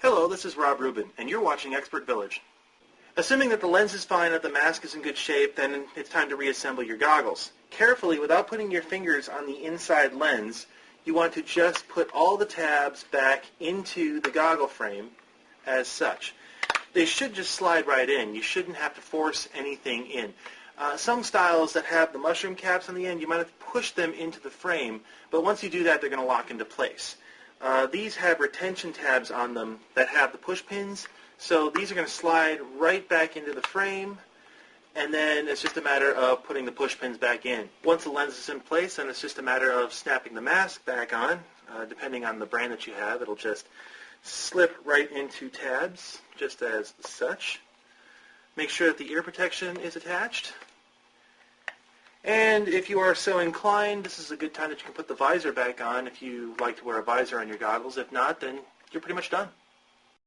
Hello, this is Rob Rubin, and you're watching Expert Village. Assuming that the lens is fine and the mask is in good shape, then it's time to reassemble your goggles. Carefully, without putting your fingers on the inside lens, you want to just put all the tabs back into the goggle frame as such. They should just slide right in. You shouldn't have to force anything in. Some styles that have the mushroom caps on the end, you might have to push them into the frame, but once you do that, they're going to lock into place. These have retention tabs on them that have the push pins, so these are going to slide right back into the frame, and then it's just a matter of putting the push pins back in. Once the lens is in place, then it's just a matter of snapping the mask back on. Depending on the brand that you have, it'll just slip right into tabs, just as such. Make sure that the ear protection is attached. And if you are so inclined, this is a good time that you can put the visor back on if you like to wear a visor on your goggles. If not, then you're pretty much done.